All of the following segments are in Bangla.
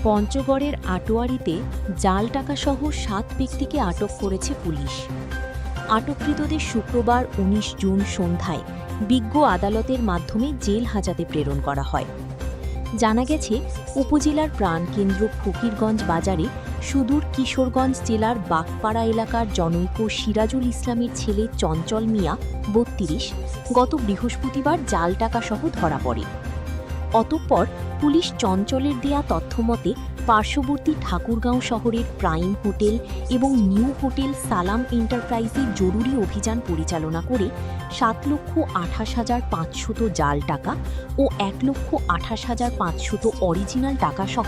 পঞ্চগড়ের আটোয়ারীতে জাল টাকাসহ ৭ ব্যক্তিকে আটক করেছে পুলিশ। আটককৃতদের শুক্রবার ১৯ জুন সন্ধ্যায় বিজ্ঞ আদালতের মাধ্যমে জেল হাজতে প্রেরণ করা হয়। জানা গেছে, উপজেলার প্রাণকেন্দ্র ফকিরগঞ্জ বাজারে সুদূর কিশোরগঞ্জ জেলার বাগপাড়া এলাকার জনৈক সিরাজুল ইসলামের ছেলে চঞ্চল মিয়া ৩২ গত বৃহস্পতিবার জাল টাকাসহ ধরা পড়ে। অতঃপর পুলিশ চঞ্চলের দেয়া তথ্যমতে পার্শ্ববর্তী ঠাকুরগাঁও শহরের প্রাইম হোটেল এবং নিউ হোটেল সালাম এন্টারপ্রাইজে জরুরি অভিযান পরিচালনা করে ৭,২৮,৫০০ জাল টাকা ও ১,২৮,৫০০ অরিজিনাল টাকাসহ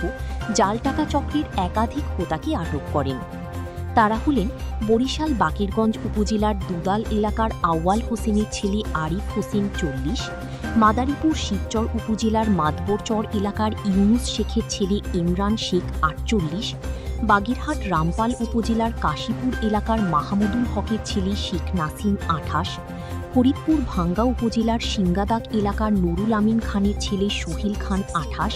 জাল টাকা চক্রের একাধিক হোতাকে আটক করেন। তারা হলেন বরিশাল বাকেরগঞ্জ উপজেলার দুদাল এলাকার আউয়াল হোসেনের ছেলে আরিফ হোসেন ৪০, মাদারীপুর শিবচর উপজেলার মাতবরচর এলাকার ইউনুস শেখের ছেলে ইমরান শেখ ৪৮, বাগেরহাট রামপাল উপজেলার কাশীপুর এলাকার মাহমুদুল হকের ছেলে শেখ নাসিম ২৮, ফরিদপুর ভাঙ্গা উপজেলার সিঙ্গাদাক এলাকার নুরুল আমিন খানের ছেলে সোহেল খান ২৮,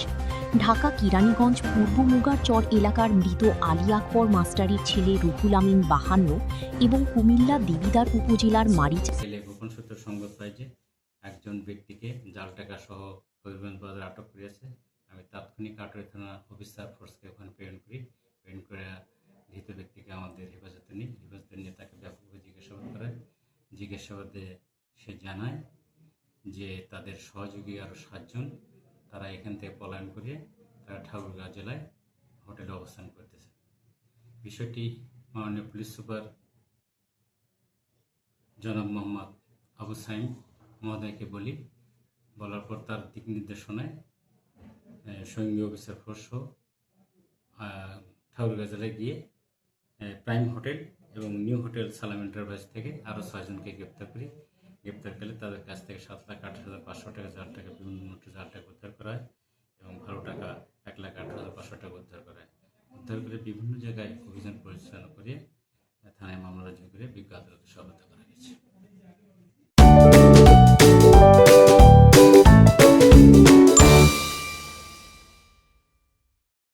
ঢাকা কিরানীগঞ্জ পূর্ব মুগারচর এলাকার মৃত আলী আকবর মাস্টারের ছেলে রুহুল আমিন ৫২ এবং কুমিল্লা দেবিদ্বার উপজেলার মারিচ গোপন সূত্র সংবাদ পাই যে একজন ব্যক্তিকে জাল টাকা সহ ফরিদগঞ্জ বাজারে আটক করেছে। আমি তাৎক্ষণিক আটোয়ারী থানা অফিসার ফোর্সকে ওখানে প্রেরণ করে ধৃত ব্যক্তিকে আমাদের হেফাজতে নিয়ে তাকে ব্যাপকভাবে জিজ্ঞাসাবাদ করে। জিজ্ঞাসাবাদে সে জানায় যে তাদের সহযোগী আরও ৭ জন তারা এখান থেকে পলায়ন করে তারা ঠাকুরগাঁও জেলায় হোটেলে অবস্থান করতেছে। বিষয়টি মাননীয় পুলিশ সুপার জনাব মোহাম্মদ আবু সাইম মহোদয়কে বলার পর তার দিক নির্দেশনায় সঙ্গী অফিসার ফোর্স ঠাকুরগাঁও জেলায় গিয়ে প্রাইম হোটেল এবং নিউ হোটেল সালাম এন্টারপ্রাইজ থেকে আরও ৬ জনকে গ্রেপ্তার করি। গ্রেপ্তার করলে তাদের কাছ থেকে ৭,২৮,৫০০ টাকা জাল টাকা, বিভিন্ন নোটের জাল টাকা উদ্ধার করা হয় এবং ভালো টাকা ১,২৮,৫০০ টাকা উদ্ধার করা হয়। উদ্ধার করে বিভিন্ন জায়গায় অভিযান পরিচালনা করে থানায় মামলা রুজু করে বিজ্ঞ আদালতে সোপর্দ করা হয়।